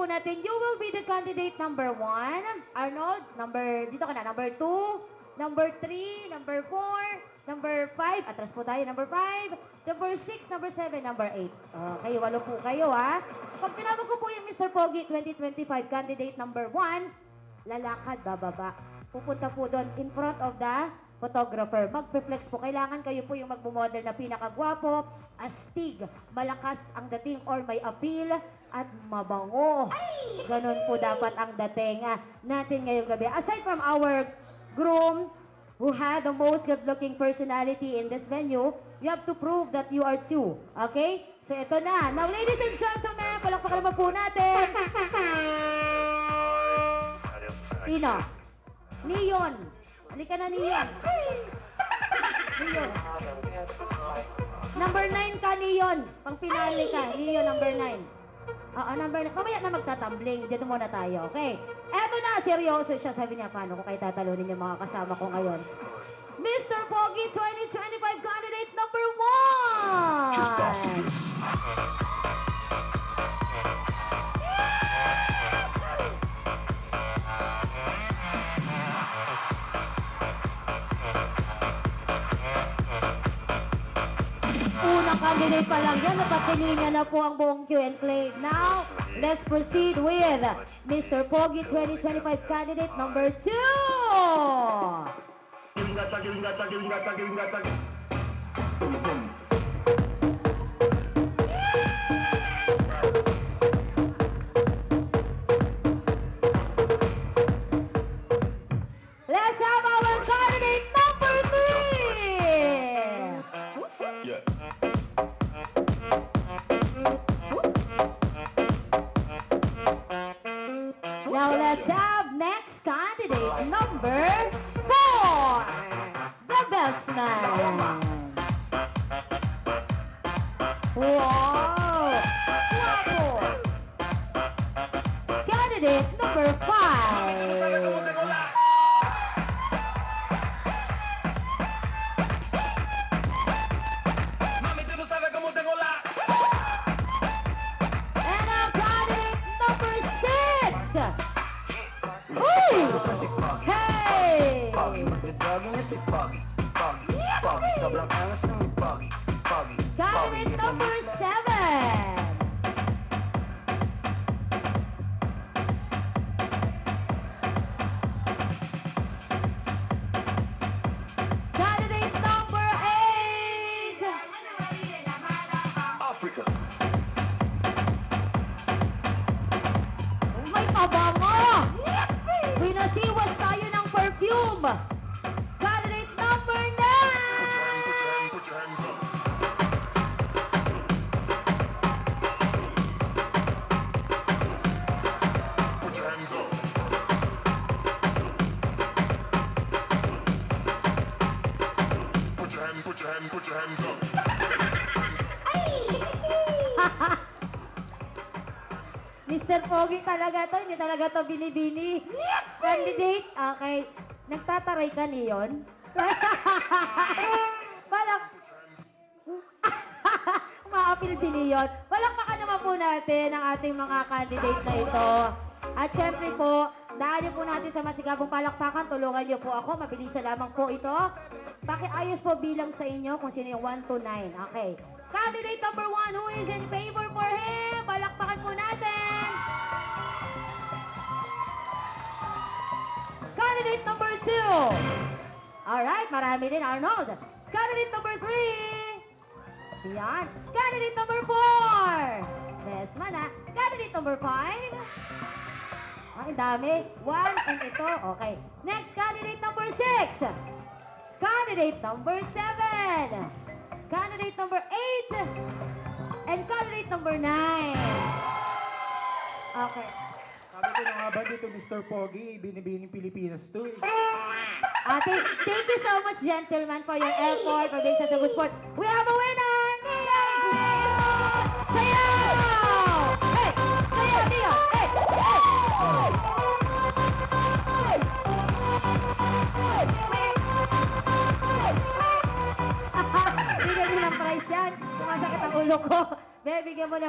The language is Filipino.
po natin, you will be the candidate number 1. Arnold, dito ka na, number 2, number 3, number 4, number 5, atras po tayo, number 5, number 6, number 7, number 8. Okay, 8 po kayo ha. Pag tinawag ko po yung Mr. Pogi 2025 candidate number 1, lalakad, bababa. Pupunta po doon in front of the photographer. Magpe-flex po. Kailangan kayo po yung magmumodel na pinakagwapo, astig, malakas ang dating or may appeal, at mabango. Ganon po dapat ang dating natin ngayong gabi. Aside from our groom, who had the most good-looking personality in this venue, you have to prove that you are too. Okay? So ito na. Now, ladies and gentlemen, palakpakan naman po natin. Sino? Neon. Halika na, Neon. Neon. Number 9 ka, Neon. Pang pinali ka. Neon, number 9. Oo, number 9. Mamaya na magtatumbling. Dito muna tayo, okay? Eto na, seryoso siya. Sabi niya, paano ko kayo tatalunin yung mga kasama ko ngayon? Mr. Pogi 2025 candidate number 1! Just boss this. Unang candidate pa lang yan, napatinig niya na po ang buong Q&A. Now, let's proceed with Mr. Pogi 2025 candidate number 2! Let's have our candidate number 3! Yeah. Now let's have next candidate number 4, the best man. Wow! Guapo! Candidate number 5. And our candidate number 6. Hey! Pogi, magdadagi niya si Pogi. Pogi, Pogi, sobrang angas ng Pogi. Pogi, Candidate number 7. Candidate number 8. Africa. May pabango! Pinasiwas tayo ng perfume. Candidate number 9. Put your hands up. Put your hands up. Put your hands up. Mr. Pogi talaga to, hindi talaga to binibini. Candidate, okay. Nagtataray ka niyon? Palak... Umaapil si Leon. Palakpakan naman po natin ang ating mga candidate na ito. At syempre po, dahil po natin sa masigabong palakpakan, tulungan niyo po ako. Mabilisan lamang po ito. Pakiayos po bilang sa inyo kung sino yung 1 to 9. Okay. Candidate number 1, who is in favor for him? Palakpakan po natin. Candidate number 2. Alright, marami din, Arnold. Candidate number 3. Yan. Candidate number 4. Desma na. Candidate number 5. Ang dami. 1 and ito. Okay. Next, candidate number 6. Candidate number 7. Candidate number 8. And candidate number 9. Okay. Sabi ko na nga ba dito, Mr. Pogi, binibining Pilipinas to eh. Thank you so much, gentlemen, for your effort, for being such a good sport. We have a winner! Neon! Sayaw! Hey! Sayaw, Neon! Hey! Hey! Bigyan mo ng prize yan. Sumasakit ang ulo ko. Bigyan mo ng